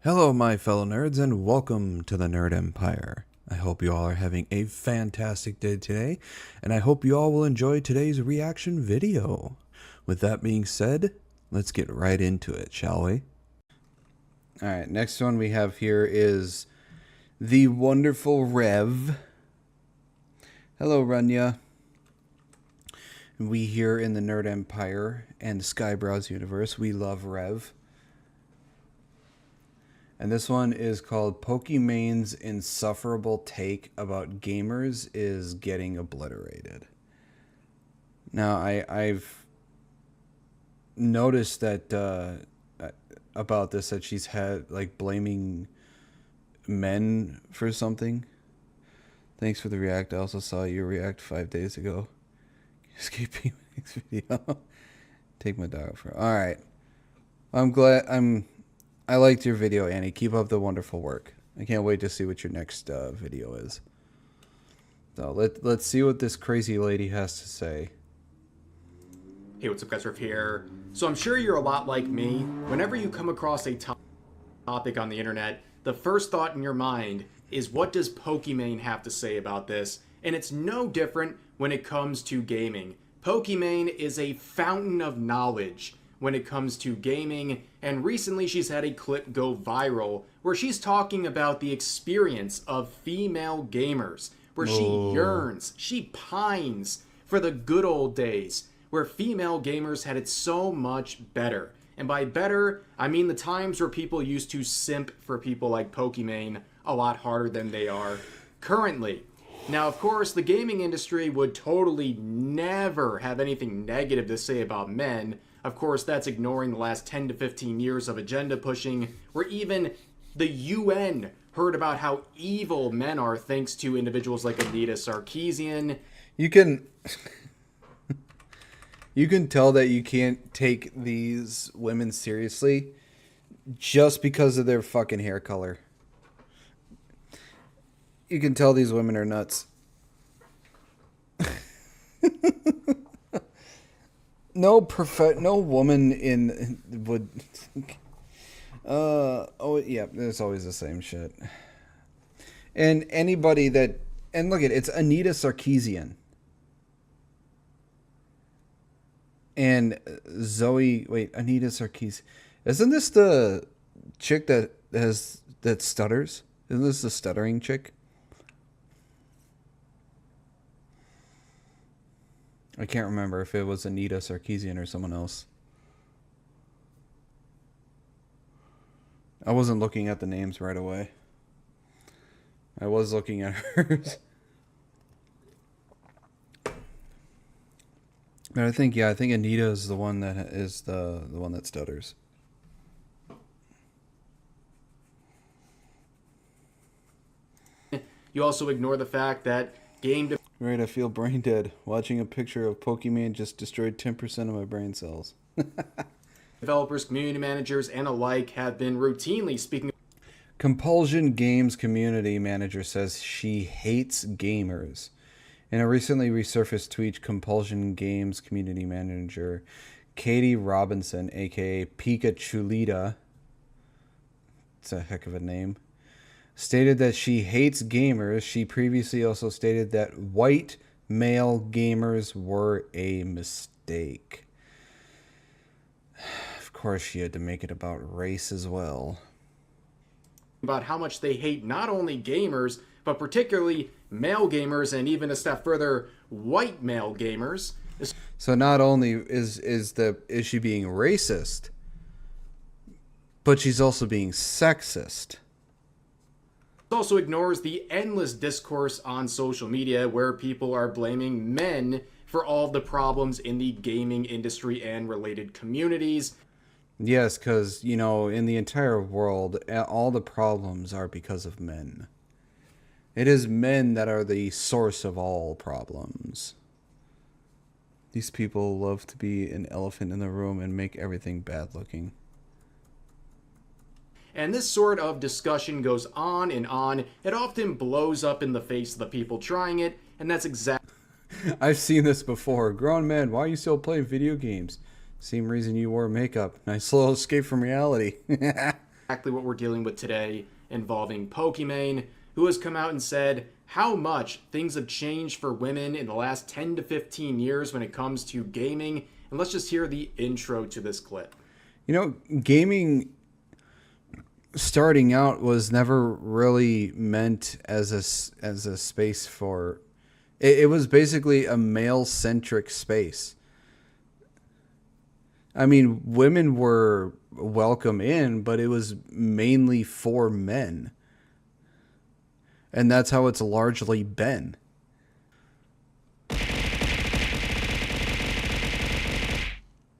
Hello, my fellow nerds, and welcome to the Nerd Empire. I hope you all are having a fantastic day today, and I hope you all will enjoy today's reaction video. With that being said, let's get right into it, shall we? Alright, next one we have here is the wonderful Rev. Hello, Runya. We here in the Nerd Empire and Skybrow's universe, we love Rev. And this one is called Pokimane's Insufferable Take About Gamers is Getting Obliterated. Now, I've noticed that about this, that she's had, like, blaming men for something. Thanks for the react. I also saw you react 5 days ago. Escaping next video. Take my dog for... Alright. I liked your video, Annie. Keep up the wonderful work. I can't wait to see what your next video is. So let's see what this crazy lady has to say. Hey, what's up, guys? Riff here. So I'm sure you're a lot like me. Whenever you come across a topic on the internet, the first thought in your mind is, what does Pokimane have to say about this? And it's no different when it comes to gaming. Pokimane is a fountain of knowledge when it comes to gaming, and recently she's had a clip go viral where she's talking about the experience of female gamers, where she yearns, she pines for the good old days where female gamers had it so much better. And by better, I mean the times where people used to simp for people like Pokimane a lot harder than they are currently. Now, of course, the gaming industry would totally never have anything negative to say about men. Of course, that's ignoring the last 10 to 15 years of agenda pushing, where even the UN heard about how evil men are thanks to individuals like Anita Sarkeesian. You can tell that you can't take these women seriously just because of their fucking hair color. You can tell these women are nuts. No woman would oh yeah, there's always the same shit. And anybody that, and look at it's Anita Sarkeesian. And Anita Sarkeesian. Isn't this the chick that stutters? Isn't this the stuttering chick? I can't remember if it was Anita Sarkeesian or someone else. I wasn't looking at the names right away. I was looking at hers. But I think Anita is the one that is the one that stutters. You also ignore the fact that Right, I feel brain dead. Watching a picture of Pokimane just destroyed 10% of my brain cells. developers, community managers, and alike have been routinely speaking. Compulsion Games community manager says she hates gamers. In a recently resurfaced tweet, Compulsion Games community manager Katie Robinson, aka Pikachulita, it's a heck of a name, stated that she hates gamers. She previously also stated that white male gamers were a mistake. Of course, she had to make it about race as well. About how much they hate not only gamers, but particularly male gamers, and even a step further, white male gamers. So not only is she being racist, but she's also being sexist. Also ignores the endless discourse on social media where people are blaming men for all of the problems in the gaming industry and related communities. Yes, because, you know, in the entire world, all the problems are because of men. It is men that are the source of all problems. These people love to be an elephant in the room and make everything bad looking. And this sort of discussion goes on and on. It often blows up in the face of the people trying it, and that's exactly... I've seen this before. Grown men, why are you still playing video games? Same reason you wore makeup. Nice little escape from reality. exactly what we're dealing with today, involving Pokimane, who has come out and said how much things have changed for women in the last 10 to 15 years when it comes to gaming. And let's just hear the intro to this clip. You know, gaming starting out was never really meant as a space for it was basically a male-centric space. I mean, women were welcome in, but it was mainly for men. And that's how it's largely been.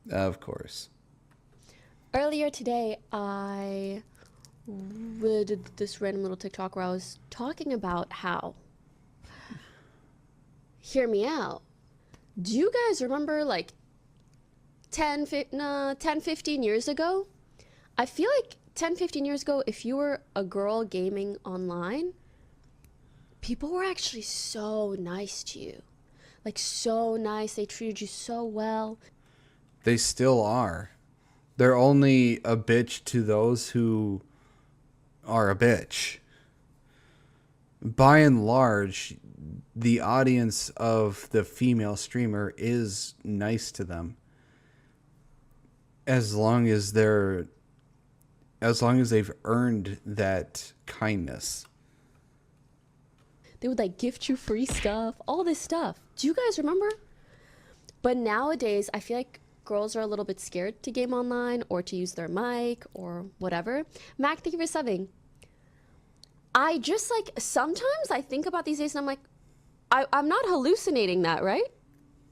Of course. Earlier today, I did this random little TikTok where I was talking about how, hear me out, do you guys remember like 10, 15 years ago? I feel like 10, 15 years ago, if you were a girl gaming online, people were actually so nice to you. Like, so nice. They treated you so well. They still are. They're only a bitch to those who are a bitch. By and large, the audience of the female streamer is nice to them. As long as they've earned that kindness. They would like gift you free stuff, all this stuff. Do you guys remember? But nowadays, I feel like girls are a little bit scared to game online or to use their mic or whatever. Mac, thank you for subbing. I just like, sometimes I think about these days and I'm like, I'm not hallucinating that, right?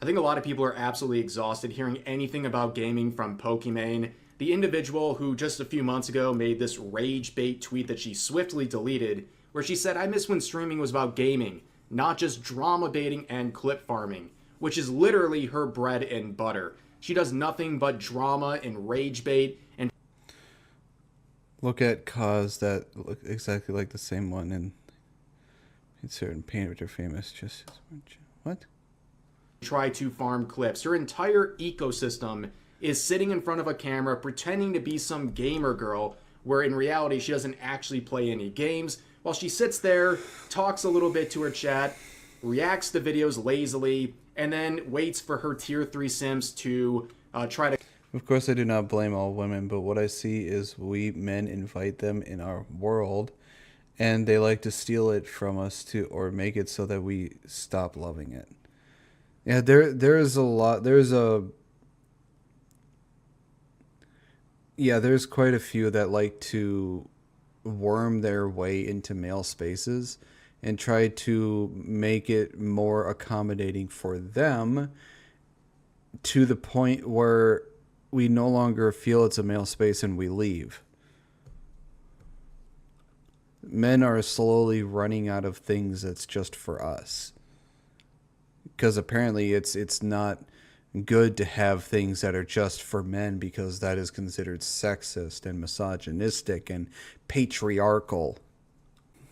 I think a lot of people are absolutely exhausted hearing anything about gaming from Pokimane, the individual who just a few months ago made this rage bait tweet that she swiftly deleted, where she said, "I miss when streaming was about gaming, not just drama baiting and clip farming," which is literally her bread and butter. She does nothing but drama and rage bait. And look at cause that look exactly like the same one in certain paint, which are famous just as much. What? Try to farm clips. Her entire ecosystem is sitting in front of a camera pretending to be some gamer girl, where in reality she doesn't actually play any games, while she sits there, talks a little bit to her chat, reacts to videos lazily, and then waits for her tier 3 sims to try to... Of course, I do not blame all women, but what I see is we men invite them in our world, and they like to steal it from us or make it so that we stop loving it. Yeah, there's quite a few that like to worm their way into male spaces and try to make it more accommodating for them to the point where we no longer feel it's a male space and we leave. Men are slowly running out of things that's just for us. Because apparently it's not good to have things that are just for men, because that is considered sexist and misogynistic and patriarchal.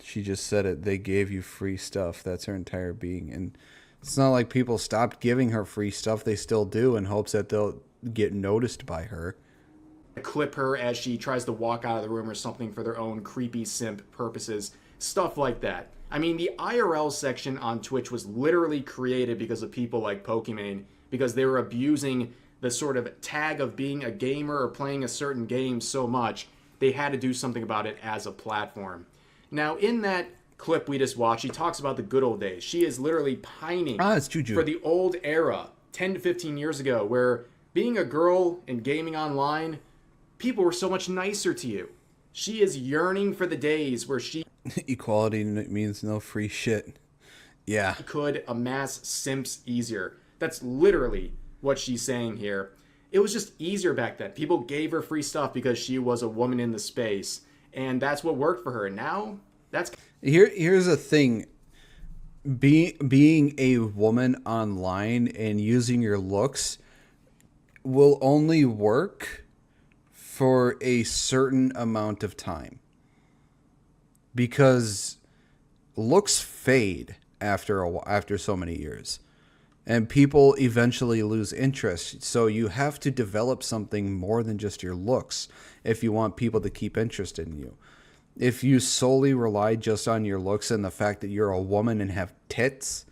She just said it. They gave you free stuff. That's her entire being. And it's not like people stopped giving her free stuff. They still do, in hopes that they'll get noticed by her. Clip her as she tries to walk out of the room or something for their own creepy simp purposes. Stuff like that. I mean, the IRL section on Twitch was literally created because of people like Pokimane, because they were abusing the sort of tag of being a gamer or playing a certain game so much, they had to do something about it as a platform. Now, in that clip we just watched, she talks about the good old days. She is literally pining it's Juju. for the old era, 10 to 15 years ago, where being a girl and gaming online, people were so much nicer to you. She is yearning for the days where she Equality means no free shit. Yeah. could amass simps easier. That's literally what she's saying here. It was just easier back then. People gave her free stuff because she was a woman in the space, and that's what worked for her. Now, that's... Here's the thing. Being a woman online and using your looks will only work for a certain amount of time. Because looks fade after so many years. And people eventually lose interest. So you have to develop something more than just your looks if you want people to keep interested in you. If you solely rely just on your looks and the fact that you're a woman and have tits,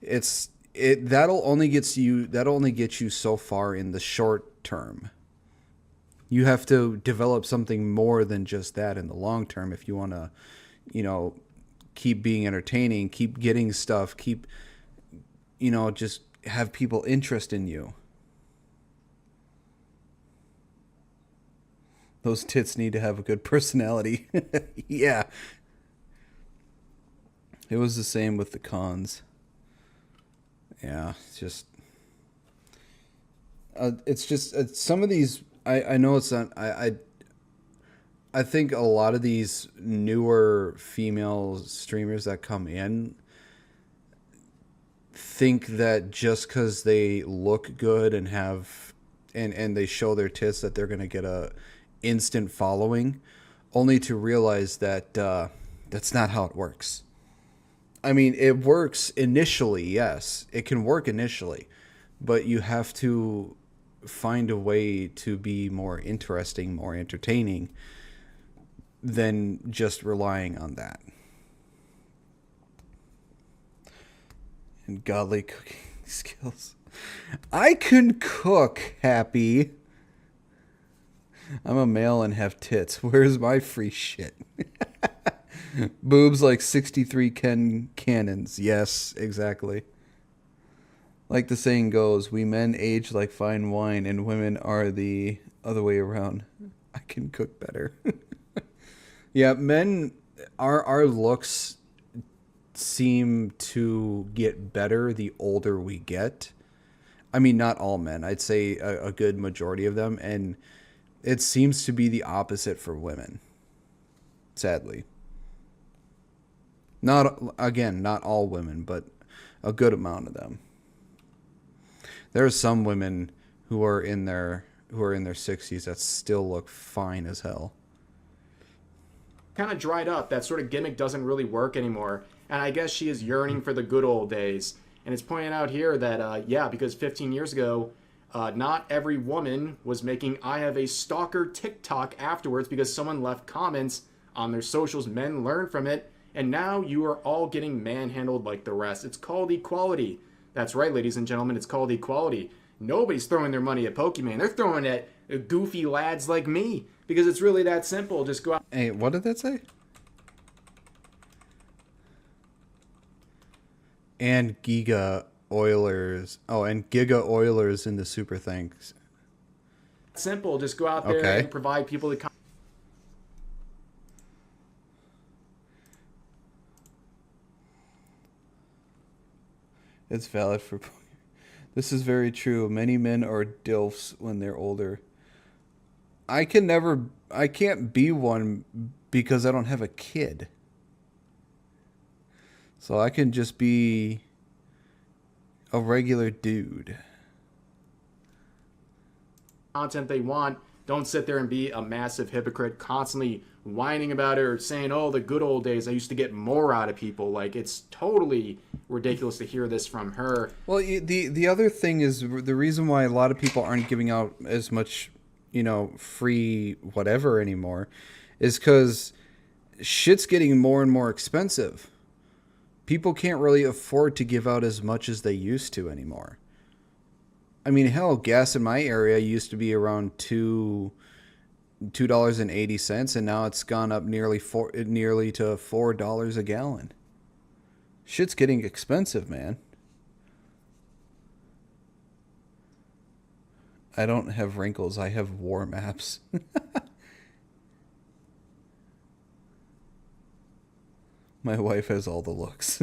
that'll only get you so far in the short term. You have to develop something more than just that in the long term if you want to, keep being entertaining, keep getting stuff, keep just have people interest in you. Those tits need to have a good personality. Yeah. It was the same with the cons. Yeah, it's just some of these, I know it's not, I think a lot of these newer female streamers that come in think that just because they look good and have and they show their tits that they're going to get a instant following, only to realize that that's not how it works. I mean, it works initially, yes. It can work initially, but you have to find a way to be more interesting, more entertaining than just relying on that. And godly cooking skills. I can cook, Happy. I'm a male and have tits. Where's my free shit? Boobs like 63 cannons. Yes, exactly. Like the saying goes, we men age like fine wine and women are the other way around. I can cook better. Yeah, men, our looks seem to get better the older we get. I mean, not all men. I'd say a good majority of them. And it seems to be the opposite for women. Sadly. Not all women, but a good amount of them. There are some women who are in their 60s that still look fine as hell. Kind of dried up. That sort of gimmick doesn't really work anymore. And I guess she is yearning for the good old days. And it's pointed out here that, because 15 years ago, not every woman was making I have a stalker TikTok afterwards because someone left comments on their socials. Men learned from it. And now you are all getting manhandled like the rest. It's called equality. That's right, ladies and gentlemen. It's called equality. Nobody's throwing their money at Pokimane. They're throwing it at goofy lads like me. Because it's really that simple. Just go out. Hey, what did that say? And Giga Oilers. Oh, and Giga Oilers in the super thanks. Simple. Just go out there and provide people the. It's valid for. This is very true. Many men are DILFs when they're older. I can't be one because I don't have a kid. So I can just be a regular dude. Content they want. Don't sit there and be a massive hypocrite, constantly whining about it or saying, oh, the good old days, I used to get more out of people. Like, it's totally ridiculous to hear this from her. Well, the other thing is the reason why a lot of people aren't giving out as much, free whatever anymore is because shit's getting more and more expensive. People can't really afford to give out as much as they used to anymore. I mean, hell, gas in my area used to be around $2.80, and now it's gone up nearly to $4 a gallon. Shit's getting expensive, man. I don't have wrinkles. I have war maps. My wife has all the looks.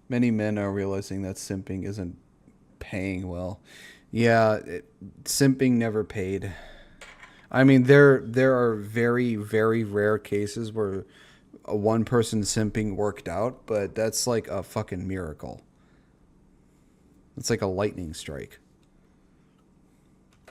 Many men are realizing that simping isn't paying well. Yeah, simping never paid. I mean, there are very, very rare cases where a one person simping worked out, but that's like a fucking miracle. It's like a lightning strike.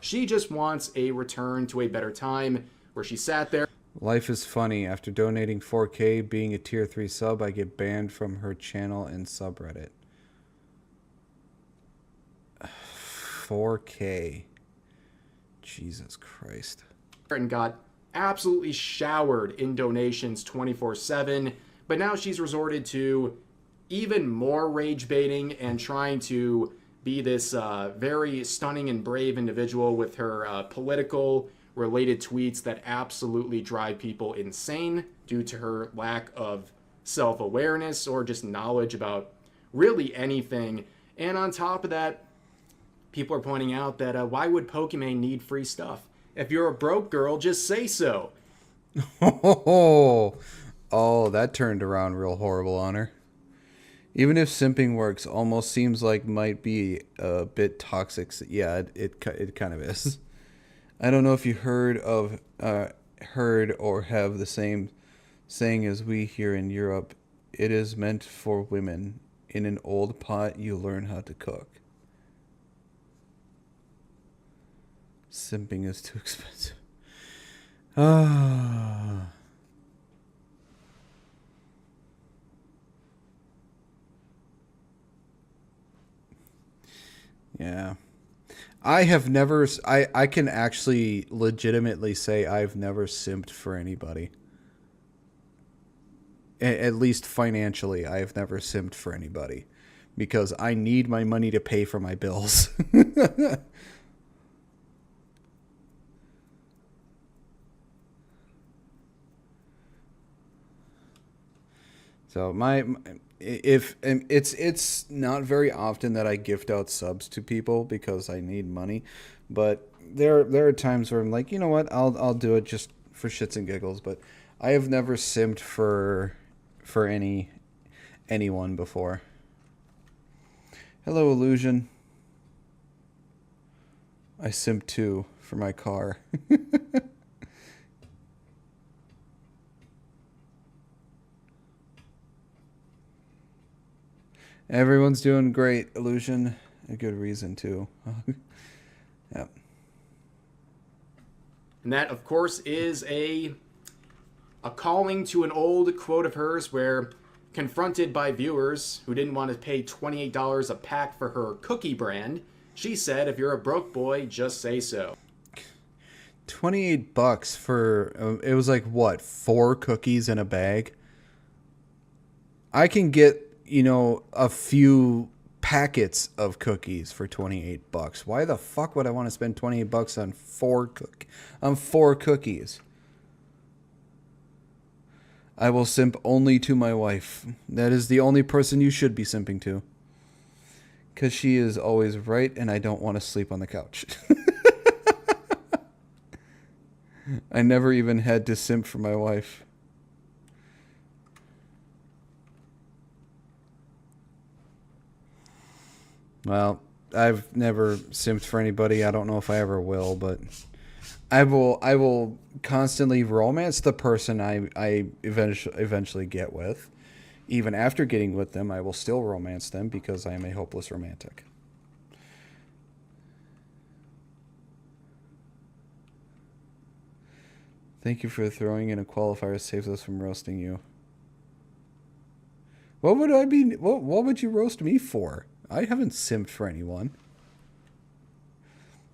She just wants a return to a better time where she sat there. Life is funny. After donating 4K, being a tier 3 sub, I get banned from her channel and subreddit. 4K. Jesus Christ. And got absolutely showered in donations 24/7, but now she's resorted to even more rage baiting and trying to be this very stunning and brave individual with her political related tweets that absolutely drive people insane due to her lack of self-awareness or just knowledge about really anything. And on top of that, people are pointing out that why would Pokimane need free stuff? If you're a broke girl, just say so. Oh, that turned around real horrible on her. Even if simping works, almost seems like might be a bit toxic. Yeah, it kind of is. I don't know if you heard or have the same saying as we here in Europe. It is meant for women. In an old pot, you learn how to cook. Simping is too expensive. Ah. Yeah. I have never, I can actually legitimately say I've never simped for anybody. At least financially, I have never simped for anybody. Because I need my money to pay for my bills. So it's not very often that I gift out subs to people because I need money, but there are times where I'm like, you know what, I'll do it just for shits and giggles. But I have never simped for anyone before. Hello, Illusion. I simped too for my car. Everyone's doing great, Illusion. A good reason, too. Yep. And that, of course, is a calling to an old quote of hers where, confronted by viewers who didn't want to pay $28 a pack for her cookie brand, she said, if you're a broke boy, just say so. $28 for, it was like, what, 4 cookies in a bag? I can get, you know, a few packets of cookies for $28. Why the fuck would I want to spend $28 on 4 cookies? I will simp only to my wife. That is the only person you should be simping to. Because she is always right and I don't want to sleep on the couch. I never even had to simp for my wife. Well, I've never simped for anybody. I don't know if I ever will, but I will constantly romance the person I eventually get with. Even after getting with them, I will still romance them because I am a hopeless romantic. Thank you for throwing in a qualifier saves us from roasting you. What would I be? What would you roast me for? I haven't simped for anyone.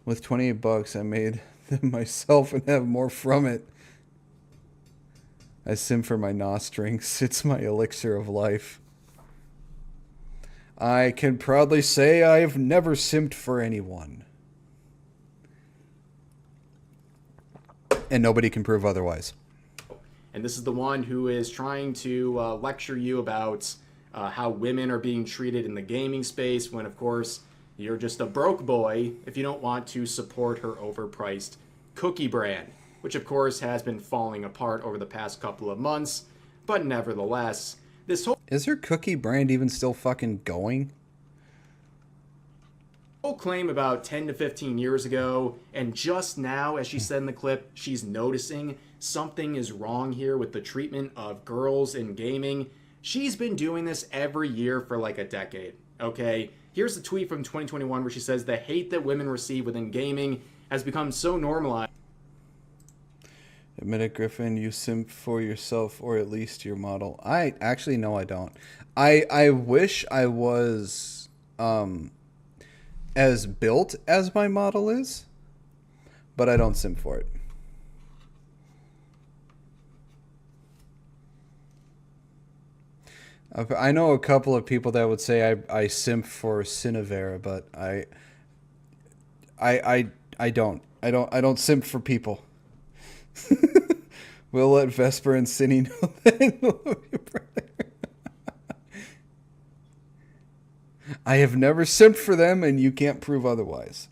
With $28, I made them myself and have more from it. I simp for my nos drinks. It's my elixir of life. I can proudly say I have never simped for anyone. And nobody can prove otherwise. And this is the one who is trying to lecture you about how women are being treated in the gaming space when, of course, you're just a broke boy if you don't want to support her overpriced cookie brand, which, of course, has been falling apart over the past couple of months. But nevertheless, this whole... Is her cookie brand even still fucking going? claim about 10 to 15 years ago, and just now, as she said in the clip, she's noticing something is wrong here with the treatment of girls in gaming. She's been doing this every year for like a decade, okay? Here's a tweet from 2021 where she says, the hate that women receive within gaming has become so normalized. Admit it, Griffin, you simp for yourself or at least your model. I actually, no, I don't. I wish I was as built as my model is, but I don't simp for it. I know a couple of people that would say I simp for Cinevera, but I don't simp for people. We'll let Vesper and Cinny know that. Love you, brother. I have never simped for them, and you can't prove otherwise.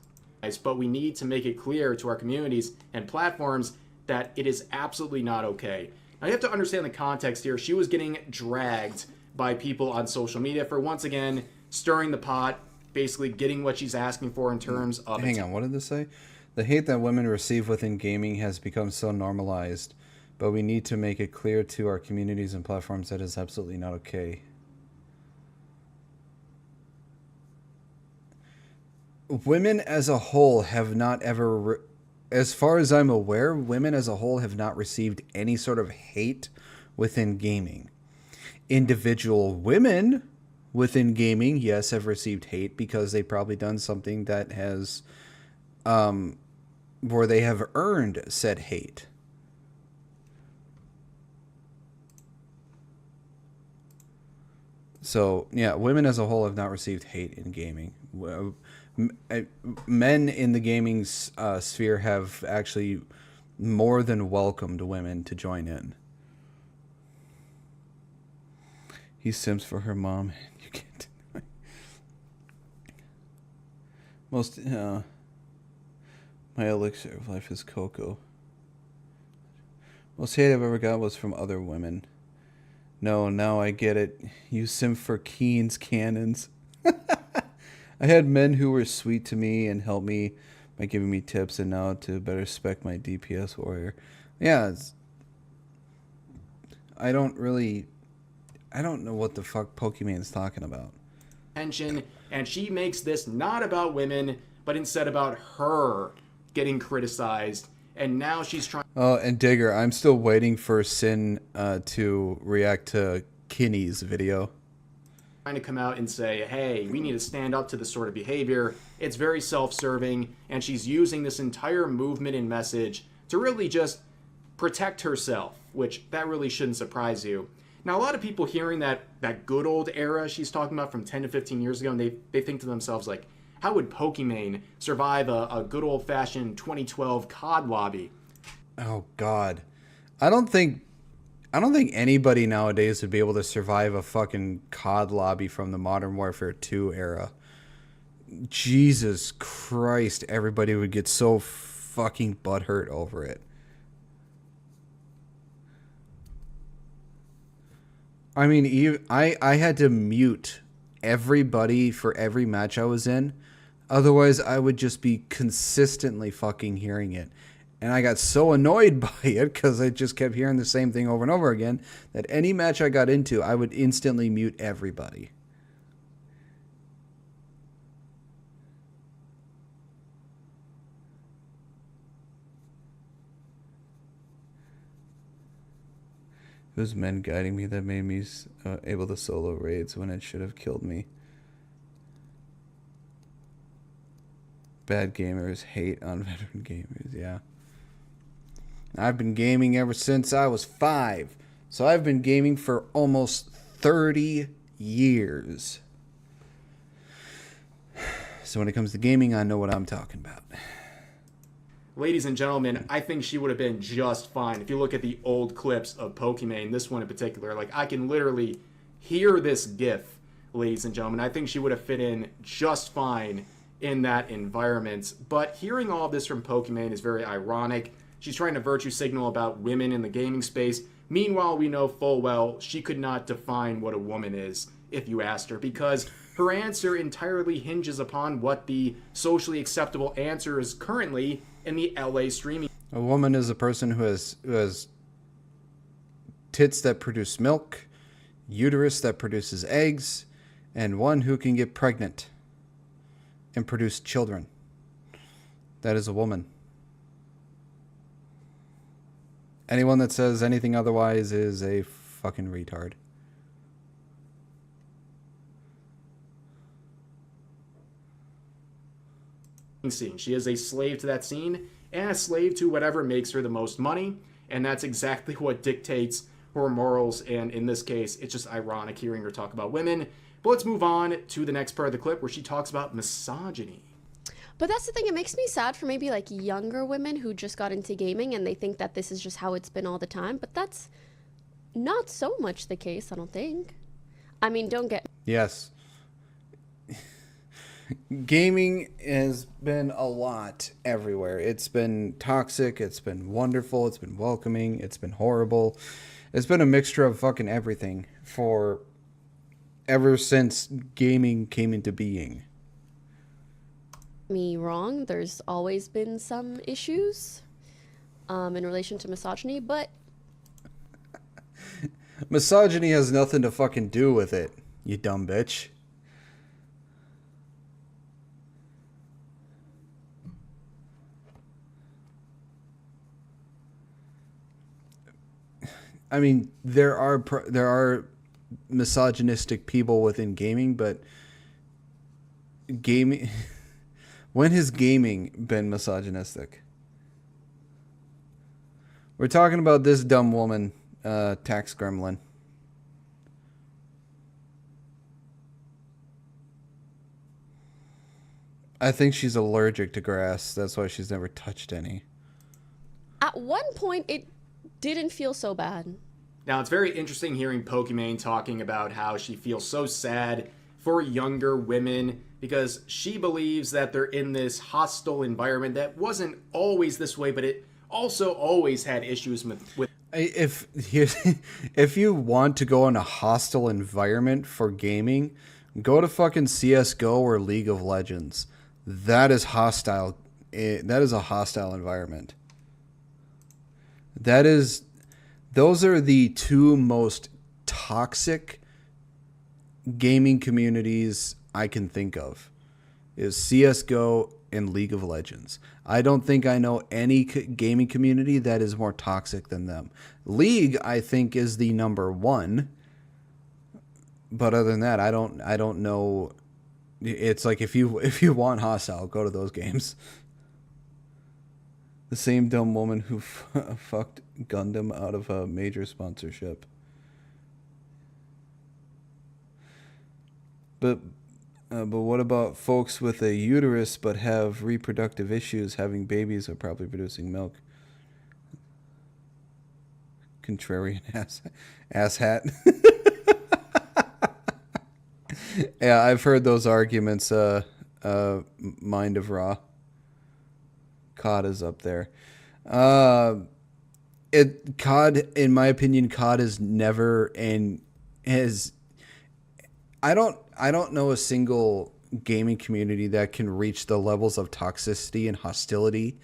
But we need to make it clear to our communities and platforms that it is absolutely not okay. Now you have to understand the context here. She was getting dragged by people on social media for, once again, stirring the pot, basically getting what she's asking for in terms of... Hang on, what did this say? The hate that women receive within gaming has become so normalized, but we need to make it clear to our communities and platforms that is absolutely not okay. Women as a whole have not ever, as far as I'm aware, women as a whole have not received any sort of hate within gaming. Individual women within gaming, yes, have received hate because they've probably done something that has, where they have earned said hate. So, yeah, women as a whole have not received hate in gaming. Men in the gaming sphere have actually more than welcomed women to join in. He simps for her mom. You can't deny. Most, my elixir of life is cocoa. Most hate I've ever got was from other women. No, now I get it. You simp for Keen's cannons. I had men who were sweet to me and helped me by giving me tips, and now to better spec my DPS warrior. Yeah, I don't know what the fuck Pokimane's talking about. Attention, and she makes this not about women, but instead about her getting criticized, and now she's trying... Oh, and Digger, I'm still waiting for Sin to react to Kinney's video. Trying to come out and say, hey, we need to stand up to this sort of behavior. It's very self-serving, and she's using this entire movement and message to really just protect herself, which that really shouldn't surprise you. Now, a lot of people hearing that good old era she's talking about from 10 to 15 years ago, and they think to themselves, like, how would Pokimane survive a good old-fashioned 2012 COD lobby? Oh, God. I don't think anybody nowadays would be able to survive a fucking COD lobby from the Modern Warfare 2 era. Jesus Christ, everybody would get so fucking butthurt over it. I mean, I had to mute everybody for every match I was in. Otherwise, I would just be consistently fucking hearing it. And I got so annoyed by it because I just kept hearing the same thing over and over again that any match I got into, I would instantly mute everybody. It was men guiding me that made me able to solo raids when it should have killed me. Bad gamers hate on veteran gamers, yeah. I've been gaming ever since I was 5. So I've been gaming for almost 30 years. So when it comes to gaming, I know what I'm talking about. Ladies and gentlemen, I think she would have been just fine. If you look at the old clips of Pokimane, this one in particular, like I can literally hear this gif, ladies and gentlemen. I think she would have fit in just fine in that environment. But hearing all of this from Pokimane is very ironic. She's trying to virtue signal about women in the gaming space. Meanwhile, we know full well she could not define what a woman is if you asked her, because her answer entirely hinges upon what the socially acceptable answer is currently in the LA streaming. A woman is a person who has tits that produce milk, uterus that produces eggs, and one who can get pregnant and produce children. That is a woman. Anyone that says anything otherwise is a fucking retard. scene. She is a slave to that scene and a slave to whatever makes her the most money. And that's exactly what dictates her morals. And in this case, it's just ironic hearing her talk about women. But let's move on to the next part of the clip where she talks about misogyny. But that's the thing, it makes me sad for maybe like younger women who just got into gaming and they think that this is just how it's been all the time. But that's not so much the case, I don't think. I mean, don't get... Yes. Gaming has been a lot everywhere. It's been toxic, it's been wonderful, it's been welcoming, it's been horrible. It's been a mixture of fucking everything for ever since gaming came into being. Me wrong, there's always been some issues in relation to misogyny, but Misogyny has nothing to fucking do with it, you dumb bitch. I mean, there are misogynistic people within gaming, but gaming... When has gaming been misogynistic? We're talking about this dumb woman, Tax Gremlin. I think she's allergic to grass. That's why she's never touched any. at one point it didn't feel so bad. Now, it's very interesting hearing Pokimane talking about how she feels so sad for younger women because she believes that they're in this hostile environment that wasn't always this way, but it also always had issues with if you want to go in a hostile environment for gaming, go to fucking CS:GO or League of Legends. That is hostile. That is a hostile environment. Those are the two most toxic gaming communities I can think of, is CS:GO and League of Legends. I don't think I know any gaming community that is more toxic than them. League, I think, is the number one. But other than that, I don't know. It's like if you want hostile, go to those games. The same dumb woman who fucked Gundam out of a major sponsorship. But what about folks with a uterus but have reproductive issues, having babies or probably producing milk? Contrarian ass hat. Yeah, I've heard those arguments. Mind of Ra. COD is up there. COD, in my opinion, COD is never and has. I don't know a single gaming community that can reach the levels of toxicity and hostility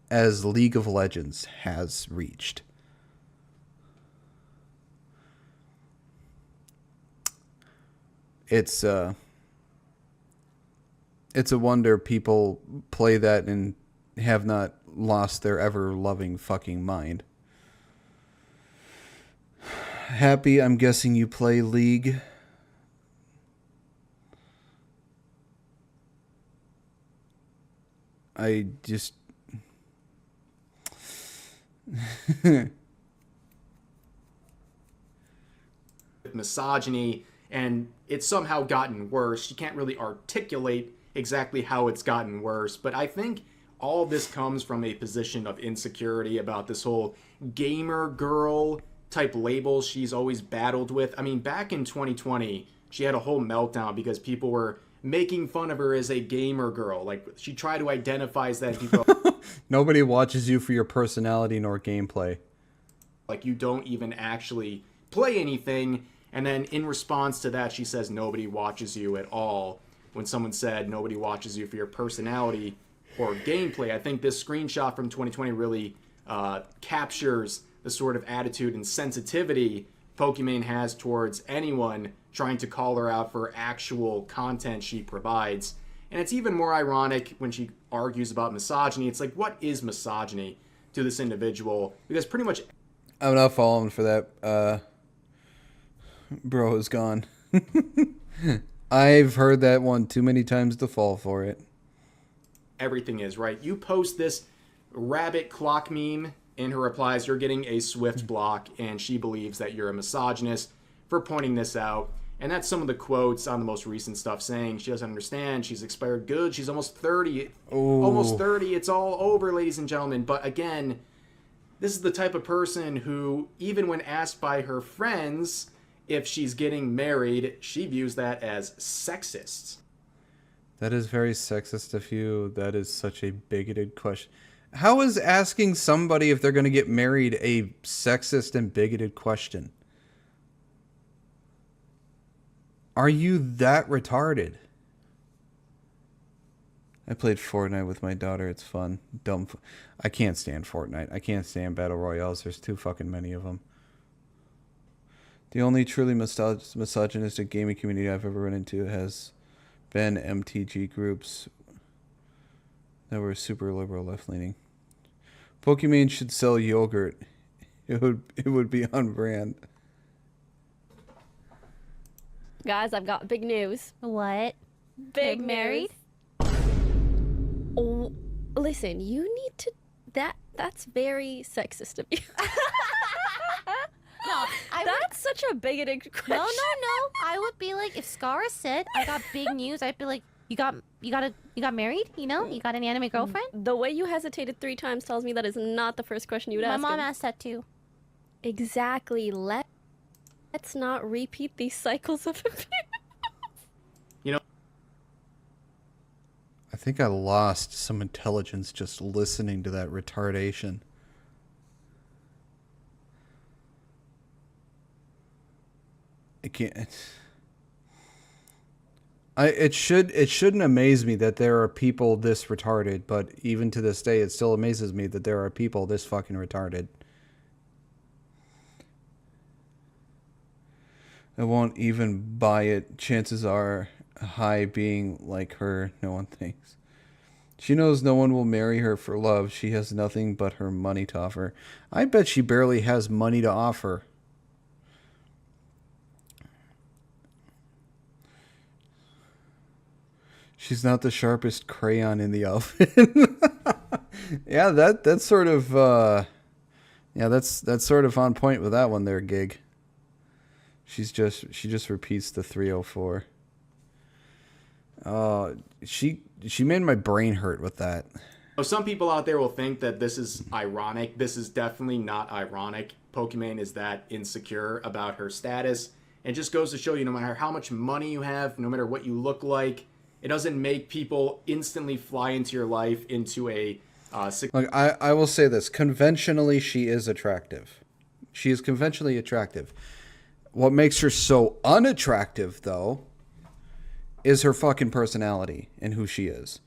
as League of Legends has reached. It's a wonder people play that and have not lost their ever-loving fucking mind. Happy, I'm guessing you play League. I just... misogyny, and it's somehow gotten worse. She can't really articulate exactly how it's gotten worse, but I think all of this comes from a position of insecurity about this whole gamer girl type label she's always battled with. I mean, back in 2020, she had a whole meltdown because people were making fun of her as a gamer girl. Like, she tried to identify as that. People Nobody watches you for your personality nor gameplay. Like, you don't even actually play anything. And then in response to that, she says nobody watches you at all. When someone said nobody watches you for your personality or gameplay, I think this screenshot from 2020 really captures the sort of attitude and sensitivity Pokimane has towards anyone trying to call her out for actual content she provides. And it's even more ironic when she argues about misogyny. It's like, what is misogyny to this individual? Because pretty much... I'm not falling for that. Bro is gone. I've heard that one too many times to fall for it. everything is, right? You post this rabbit clock meme in her replies, you're getting a swift block, and she believes that you're a misogynist for pointing this out. And that's some of the quotes on the most recent stuff saying she doesn't understand, she's expired goods, she's almost 30. Ooh. Almost 30, it's all over, ladies and gentlemen. But again, this is the type of person who, even when asked by her friends if she's getting married, she views that as sexist. That is very sexist of you. That is such a bigoted question. How is asking somebody if they're going to get married a sexist and bigoted question? Are you that retarded? I played Fortnite with my daughter. It's fun. Dumb. I can't stand Fortnite. I can't stand Battle Royales. There's too fucking many of them. The only truly misogynistic gaming community I've ever run into has been MTG groups that were super liberal, left-leaning. Pokimane should sell yogurt. It would be on brand. Guys, I've got big news. What? Big You're married? Oh, listen, you need to... That's very sexist of you. No, That's such a bigoted question. No. I would be like, if Scara said I got big news, I'd be like, you got married? You know, you got an anime girlfriend? The way you hesitated 3 times tells me that is not the first question you would My ask mom him. asked that too. Exactly. Let's not repeat these cycles of abuse. You know, I think I lost some intelligence just listening to that retardation. I can't. It shouldn't amaze me that there are people this retarded, but even to this day, it still amazes me that there are people this fucking retarded. I won't even buy it. Chances are high being like her, no one thinks. She knows no one will marry her for love. She has nothing but her money to offer. I bet she barely has money to offer. She's not the sharpest crayon in the outfit. Yeah, that's sort of that's sort of on point with that one there, Gig. She just repeats the 304. She made my brain hurt with that. some people out there will think that this is ironic. This is definitely not ironic. Pokimane is that insecure about her status. And it just goes to show you, no matter how much money you have, no matter what you look like, it doesn't make people instantly fly into your life into a... Look, I will say this. Conventionally, she is attractive. She is conventionally attractive. What makes her so unattractive, though, is her fucking personality and who she is.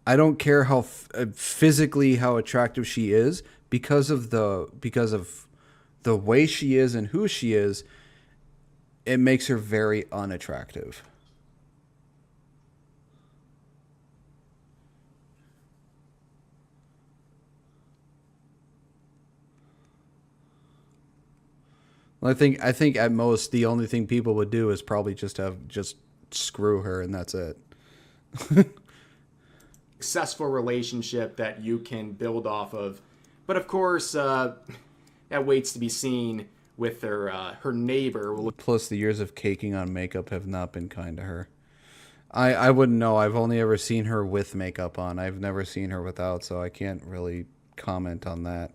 I don't care how physically how attractive she is because of the way she is and who she is. It makes her very unattractive. Well, I think at most the only thing people would do is probably just screw her and that's it. successful relationship that you can build off of. But of course, that waits to be seen with her neighbor. Plus, the years of caking on makeup have not been kind to her. I wouldn't know. I've only ever seen her with makeup on. I've never seen her without, so I can't really comment on that.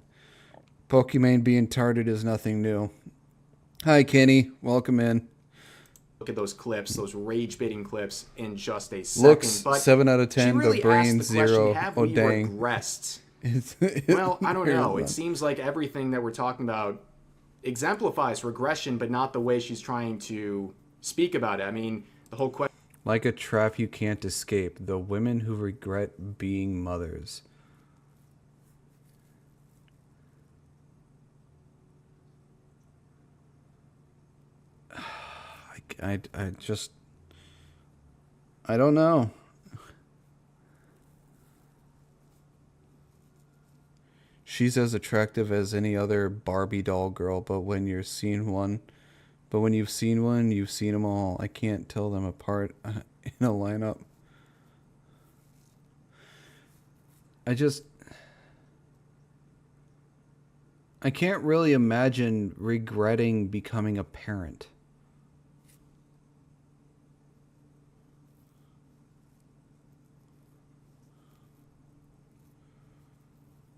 Pokimane being tarted is nothing new. Hi, Kenny. Welcome in. Look at those clips, those rage-baiting clips in just a second. Looks but 7 out of 10, she really but brain asked the question, 0. have Oh, we dang. regressed? Well, I don't know. It seems like everything that we're talking about exemplifies regression, but not the way she's trying to speak about it. I mean, the whole question... Like a trap you can't escape. The women who regret being mothers. I don't know. She's as attractive as any other Barbie doll girl, but when you've seen one, you've seen them all. I can't tell them apart in a lineup. I can't really imagine regretting becoming a parent.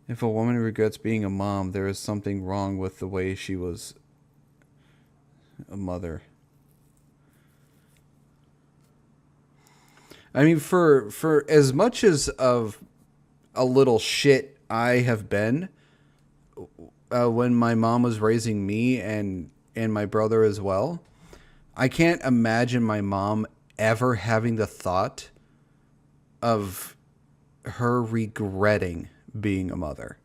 If a woman regrets being a mom, there is something wrong with the way she was a mother. I mean, for as much as of a little shit I have been, when my mom was raising me and my brother as well, I can't imagine my mom ever having the thought of her regretting being a mother.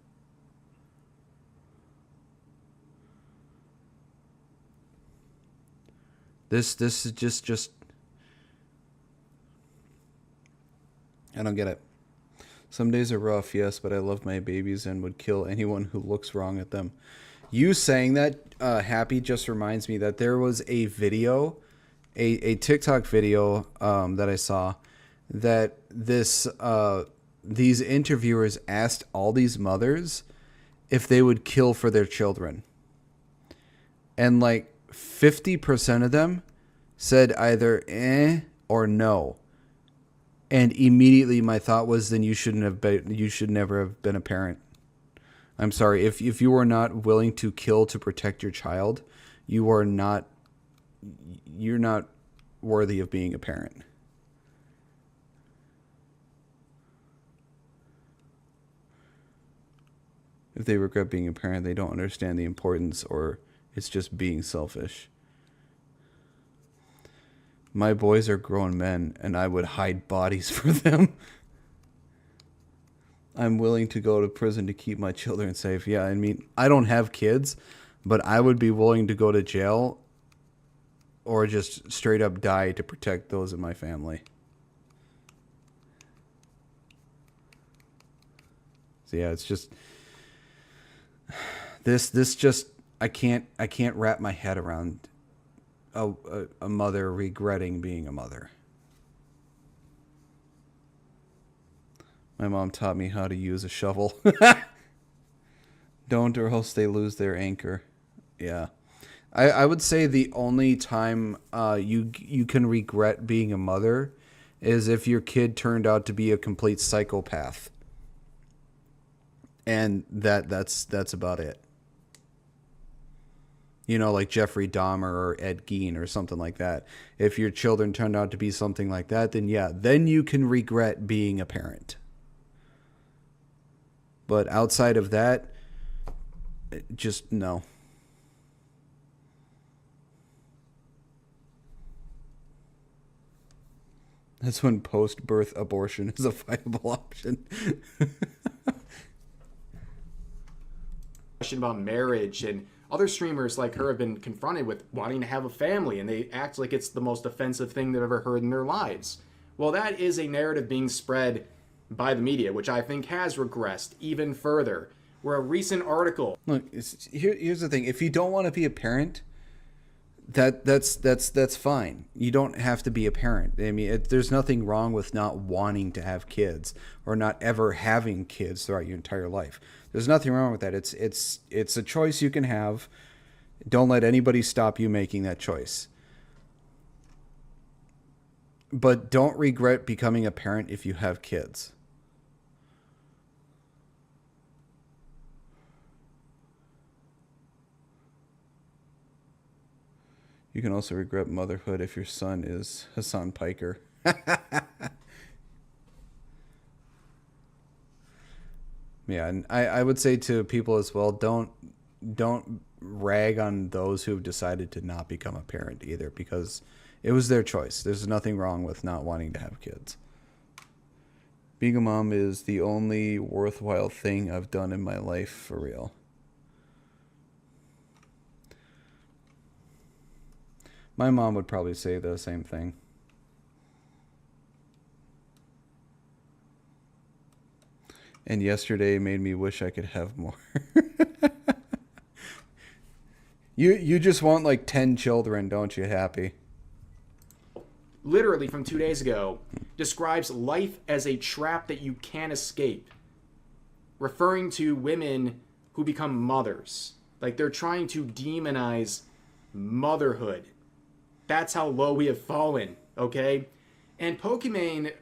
This is just I don't get it. Some days are rough, yes, but I love my babies and would kill anyone who looks wrong at them. You saying that, Happy, just reminds me that there was a video, a TikTok video that I saw, that these interviewers asked all these mothers if they would kill for their children. And like 50% of them said either or no. And immediately my thought was, then you should never have been a parent. I'm sorry, if you are not willing to kill to protect your child, you're not worthy of being a parent. If they regret being a parent, they don't understand the importance, or it's just being selfish. My boys are grown men, and I would hide bodies for them. I'm willing to go to prison to keep my children safe. Yeah, I mean, I don't have kids, but I would be willing to go to jail or just straight up die to protect those in my family. So yeah, it's just this just I can't wrap my head around a mother regretting being a mother. My mom taught me how to use a shovel. Don't, or else they lose their anchor. Yeah. I would say the only time you can regret being a mother is if your kid turned out to be a complete psychopath. And that's about it. You know, like Jeffrey Dahmer or Ed Gein or something like that. If your children turned out to be something like that, then yeah, then you can regret being a parent. But outside of that, just no. That's when post-birth abortion is a viable option. Question about marriage, and other streamers like her have been confronted with wanting to have a family, and they act like it's the most offensive thing they've ever heard in their lives. Well, that is a narrative being spread by the media, which I think has regressed even further. Where a recent article... Look, here's the thing. If you don't want to be a parent, that's fine. You don't have to be a parent. I mean, there's nothing wrong with not wanting to have kids or not ever having kids throughout your entire life. There's nothing wrong with that. It's a choice you can have. Don't let anybody stop you making that choice. But don't regret becoming a parent if you have kids. You can also regret motherhood if your son is Hassan Piker. Yeah, and I would say to people as well, don't rag on those who've decided to not become a parent either, because it was their choice. There's nothing wrong with not wanting to have kids. Being a mom is the only worthwhile thing I've done in my life, for real. My mom would probably say the same thing. And yesterday made me wish I could have more. You just want like 10 children, don't you, Happy? Literally from 2 days ago, describes life as a trap that you can't escape. referring to women who become mothers. Like, they're trying to demonize motherhood. That's how low we have fallen, okay? And Pokimane,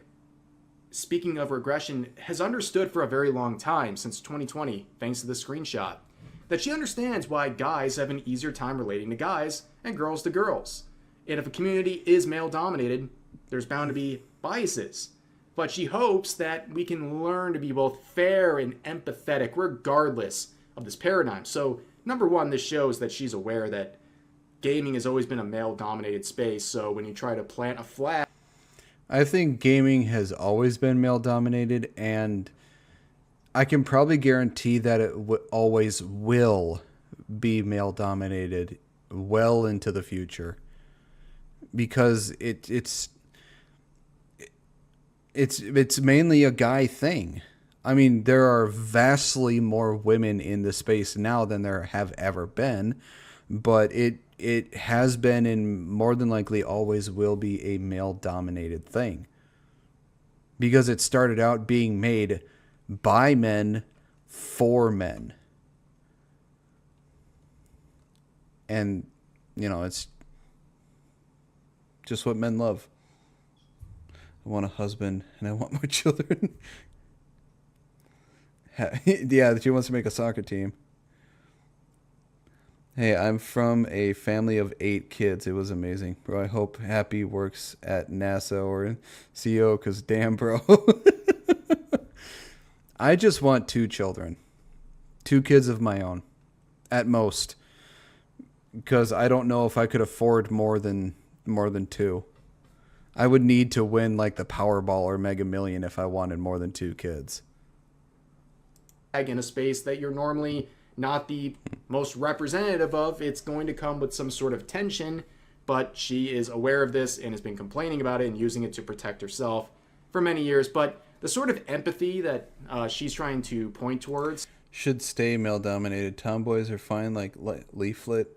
speaking of regression, has understood for a very long time, since 2020, thanks to the screenshot, that she understands why guys have an easier time relating to guys and girls to girls. And if a community is male-dominated, there's bound to be biases. But she hopes that we can learn to be both fair and empathetic regardless of this paradigm. So, number one, this shows that she's aware that gaming has always been a male-dominated space. So when you try to plant a flag... I think gaming has always been male-dominated, and I can probably guarantee that it always will be male-dominated well into the future. Because it's mainly a guy thing. I mean, there are vastly more women in the space now than there have ever been, but it has been and more than likely always will be a male-dominated thing. Because it started out being made by men for men. And, you know, it's just what men love. I want a husband and I want my children. Yeah, she wants to make a soccer team. Hey, I'm from a family of 8 kids. It was amazing. Bro, I hope Happy works at NASA or in CO, because damn, bro. I just want 2 children. 2 kids of my own. At most. Because I don't know if I could afford more than 2. I would need to win like the Powerball or Mega Million if I wanted more than 2 kids. In a space that you're normally not the most representative of, it's going to come with some sort of tension, but she is aware of this and has been complaining about it and using it to protect herself for many years. But the sort of empathy that she's trying to point towards should stay male-dominated. Tomboys are fine, like Leaflet,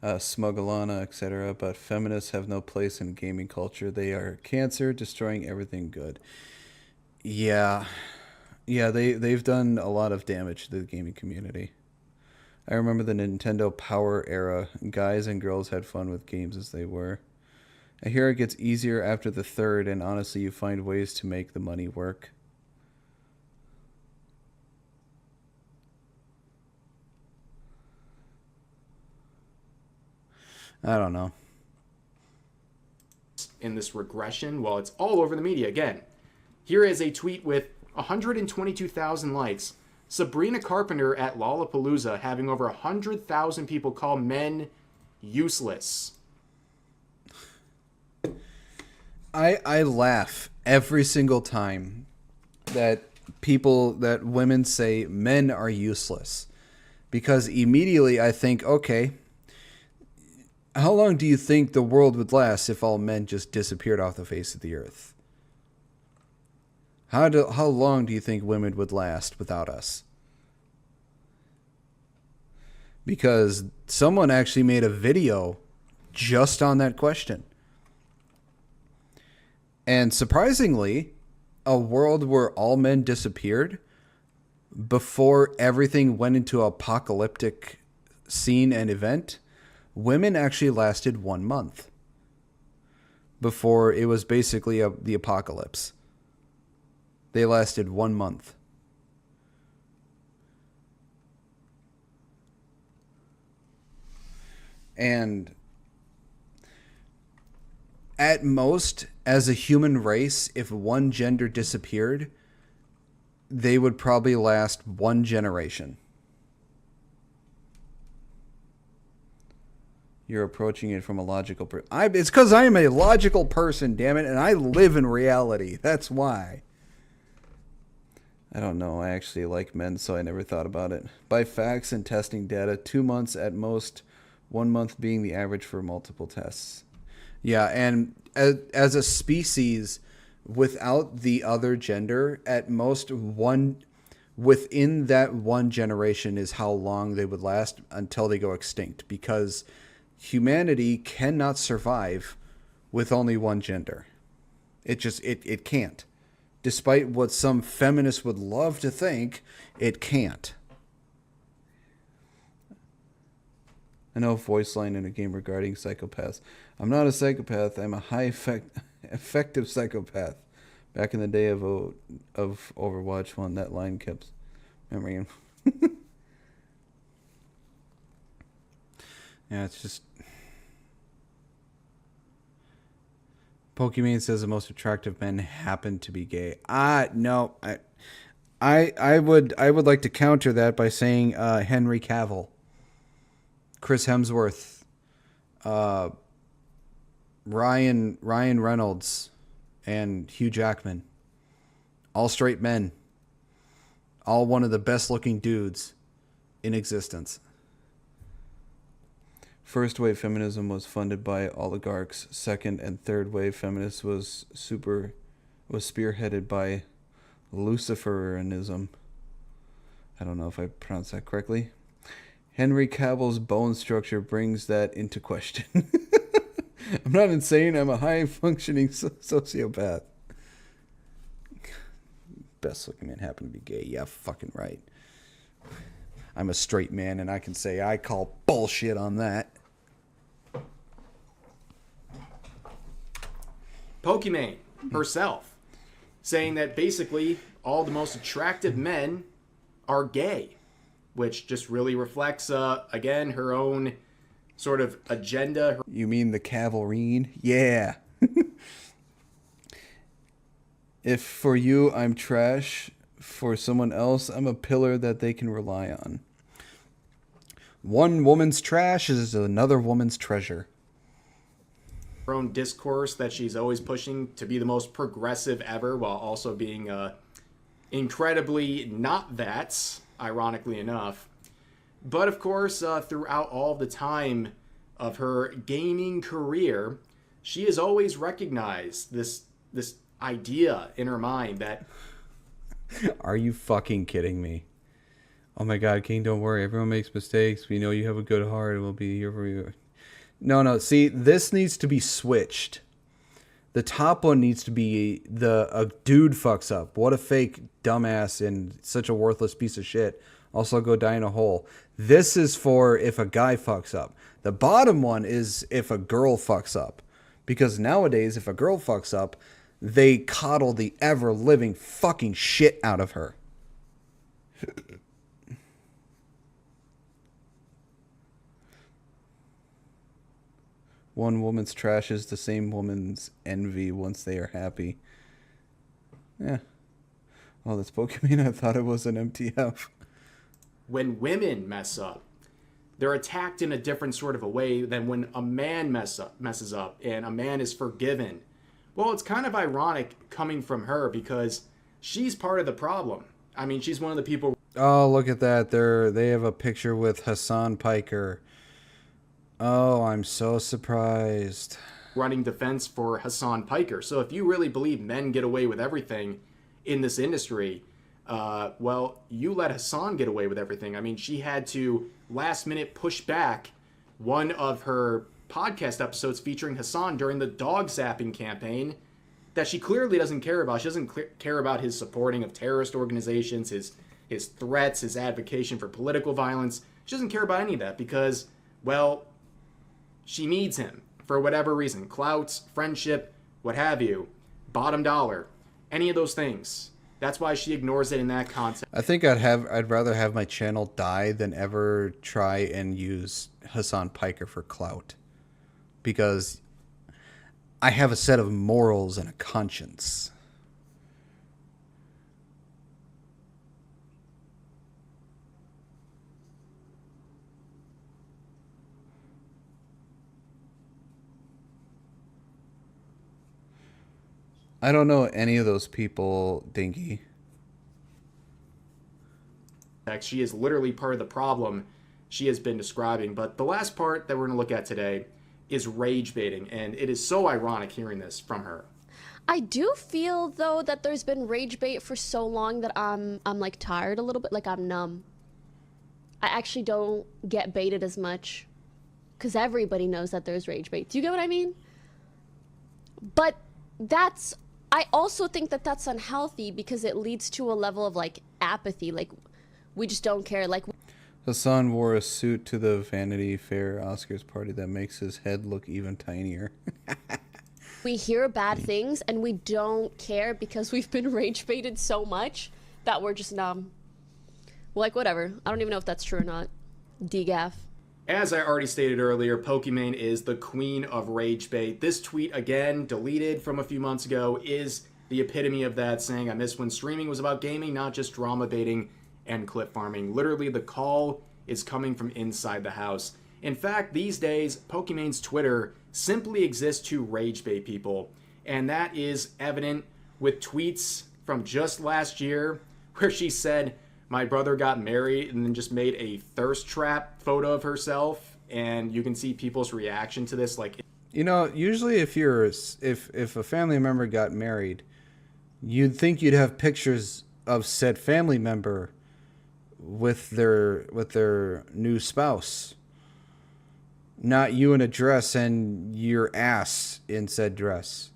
Smugglana, etc., but feminists have no place in gaming culture. They are cancer, destroying everything good. Yeah, they've done a lot of damage to the gaming community. I remember the Nintendo Power era. Guys and girls had fun with games as they were. I hear it gets easier after the 3rd, and honestly, you find ways to make the money work. I don't know. In this regression, well, it's all over the media again. Here is a tweet with 122,000 likes. Sabrina Carpenter at Lollapalooza having over 100,000 people call men useless. I laugh every single time that women say men are useless. Because immediately I think, okay, how long do you think the world would last if all men just disappeared off the face of the earth? How long do you think women would last without us? Because someone actually made a video just on that question. And surprisingly, a world where all men disappeared before everything went into apocalyptic scene and event, women actually lasted 1 month before it was basically the apocalypse. They lasted 1 month. And at most, as a human race, if one gender disappeared, they would probably last 1 generation. You're approaching it from a logical it's because I am a logical person, damn it, and I live in reality. That's why. I don't know. I actually like men, so I never thought about it. By facts and testing data, 2 months at most, 1 month being the average for multiple tests. Yeah, and as a species, without the other gender, at most within that 1 generation is how long they would last until they go extinct, because humanity cannot survive with only 1 gender. It can't. despite what some feminists would love to think, it can't. I know a voice line in a game regarding psychopaths. I'm not a psychopath. I'm a effective psychopath. Back in the day of Overwatch 1, that line kept remembering. Yeah, it's just... Pokimane says the most attractive men happen to be gay. No. I would like to counter that by saying Henry Cavill, Chris Hemsworth, Ryan Reynolds, and Hugh Jackman. All straight men. All one of the best looking dudes in existence. First wave feminism was funded by oligarchs. Second and third wave feminist was spearheaded by Luciferianism. I don't know if I pronounced that correctly. Henry Cavill's bone structure brings that into question. I'm not insane. I'm a high-functioning sociopath. Best looking man happen to be gay. Yeah, fucking right. I'm a straight man, and I can say I call bullshit on that. Pokimane herself saying that basically all the most attractive men are gay, which just really reflects, again, her own sort of agenda. You mean the cavalry? Yeah. If for you I'm trash, for someone else I'm a pillar that they can rely on. One woman's trash is another woman's treasure. Her own discourse that she's always pushing to be the most progressive ever, while also being incredibly not that, ironically enough. But of course, throughout all the time of her gaming career, she has always recognized this idea in her mind that... Are you fucking kidding me? Oh my god, King, don't worry. Everyone makes mistakes. We know you have a good heart. We'll be here for you. No. See, this needs to be switched. The top one needs to be a dude fucks up. What a fake dumbass and such a worthless piece of shit. Also go die in a hole. This is for if a guy fucks up. The bottom one is if a girl fucks up. Because nowadays, if a girl fucks up, they coddle the ever-living fucking shit out of her. One woman's trash is the same woman's envy once they are happy. Yeah. Oh, that's Pokimane. I thought it was an MTF. When women mess up, they're attacked in a different sort of a way than when a man messes up and a man is forgiven. Well, it's kind of ironic coming from her because she's part of the problem. I mean, she's one of the people... Oh, look at that. They have a picture with Hassan Piker. Oh, I'm so surprised. Running defense for Hassan Piker. So if you really believe men get away with everything in this industry, well, you let Hassan get away with everything. I mean, she had to last minute push back one of her podcast episodes featuring Hassan during the dog zapping campaign that she clearly doesn't care about. She doesn't care about his supporting of terrorist organizations, his threats, his advocacy for political violence. She doesn't care about any of that because, well, she needs him for whatever reason. Clout, friendship, what have you. Bottom dollar. Any of those things. That's why she ignores it in that context. I think I'd rather have my channel die than ever try and use Hassan Piker for clout. Because I have a set of morals and a conscience. I don't know any of those people, Dinky. She is literally part of the problem she has been describing. But the last part that we're going to look at today is rage baiting. And it is so ironic hearing this from her. I do feel, though, that there's been rage bait for so long that I'm like tired a little bit, like I'm numb. I actually don't get baited as much because everybody knows that there's rage bait. Do you get what I mean? But that's I also think that that's unhealthy because it leads to a level of like apathy. Like we just don't care. Like Hassan wore a suit to the Vanity Fair Oscars party that makes his head look even tinier. we hear bad things and we don't care because we've been rage baited so much that we're just numb. Like whatever. I don't even know if that's true or not. DGAF. As I already stated earlier, Pokimane is the queen of rage bait. This tweet, again, deleted from a few months ago, is the epitome of that, saying, I miss when streaming was about gaming, not just drama baiting and clip farming. Literally, the call is coming from inside the house. In fact, these days, Pokimane's Twitter simply exists to rage bait people. And that is evident with tweets from just last year, where she said, my brother got married, and then just made a thirst trap photo of herself, and you can see people's reaction to this. Like, you know, usually if a family member got married, you'd think you'd have pictures of said family member with their new spouse, not you in a dress and your ass in said dress.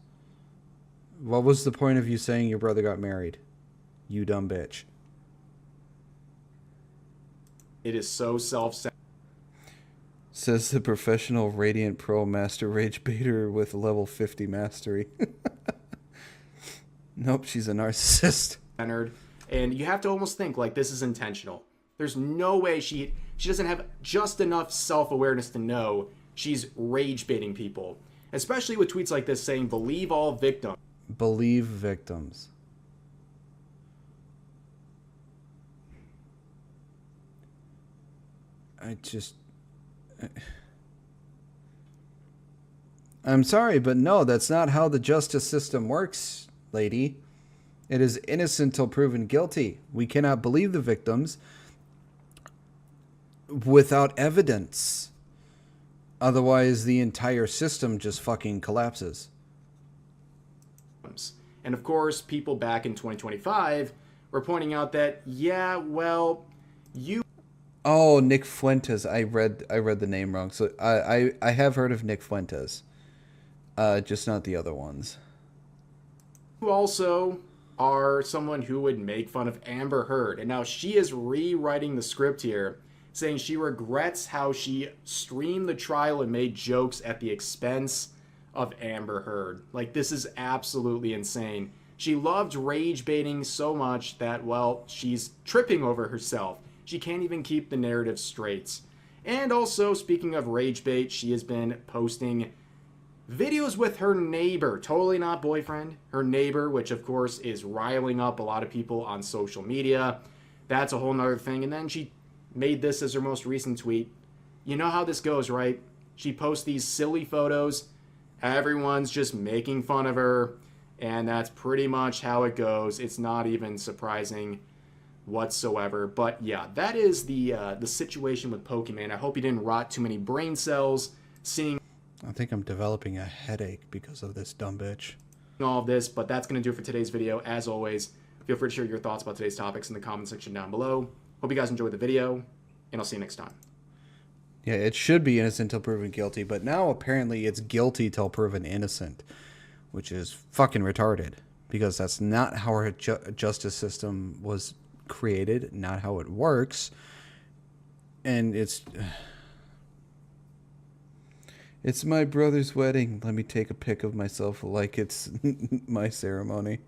What was the point of you saying your brother got married? You dumb bitch. it is so self-centered. Says the professional Radiant Pro Master Rage Baiter with level 50 mastery. Nope, she's a narcissist. And you have to almost think like this is intentional. There's no way she doesn't have just enough self-awareness to know she's rage baiting people. Especially with tweets like this saying, believe all victims. Believe victims. I'm sorry, but no, that's not how the justice system works, lady. It is innocent till proven guilty. We cannot believe the victims without evidence. Otherwise, the entire system just fucking collapses. And of course, people back in 2025 were pointing out that, yeah, well, you... Oh, Nick Fuentes. I read the name wrong. So I have heard of Nick Fuentes. Just not the other ones. You also are someone who would make fun of Amber Heard. And now she is rewriting the script here, saying she regrets how she streamed the trial and made jokes at the expense of Amber Heard. Like, this is absolutely insane. She loved rage baiting so much that, well, she's tripping over herself. She can't even keep the narrative straight. And also, speaking of rage bait, she has been posting videos with her neighbor, totally not boyfriend, her neighbor, which of course is riling up a lot of people on social media. That's a whole nother thing. And then she made this as her most recent tweet. You know how this goes, right? She posts these silly photos. Everyone's just making fun of her. And that's pretty much how it goes. It's not even surprising whatsoever. But yeah, that is the situation with Pokimane. I hope you didn't rot too many brain cells seeing I think I'm developing a headache because of this dumb bitch. all of this, but that's going to do it for today's video. As always, feel free to share your thoughts about today's topics in the comment section down below. Hope you guys enjoyed the video, and I'll see you next time. Yeah, it should be innocent till proven guilty, but now apparently it's guilty till proven innocent, which is fucking retarded, because that's not how our justice system was created, not how it works, and it's my brother's wedding. Let me take a pic of myself like it's my ceremony.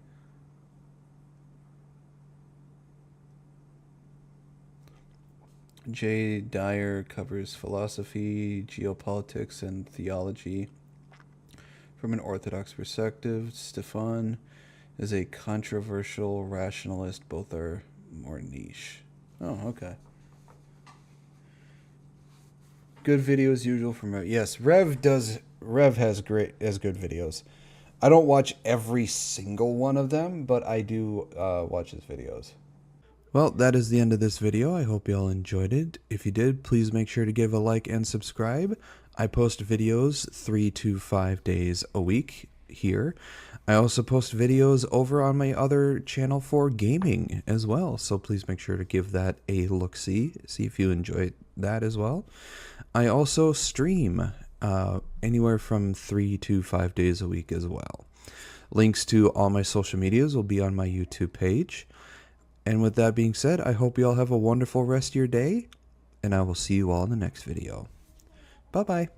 Jay Dyer covers philosophy, geopolitics, and theology from an Orthodox perspective. Stefan is a controversial rationalist. Both are more niche. Oh, okay. Good video as usual from Rev. Yes, Rev has good videos. I don't watch every single one of them, but I do watch his videos. Well, that is the end of this video. I hope you all enjoyed it. If you did, please make sure to give a like and subscribe. I post videos 3 to 5 days a week here. I also post videos over on my other channel for gaming as well. So please make sure to give that a look-see. See if you enjoy that as well. I also stream anywhere from 3 to 5 days a week as well. Links to all my social medias will be on my YouTube page. And with that being said, I hope you all have a wonderful rest of your day, and I will see you all in the next video. Bye-bye.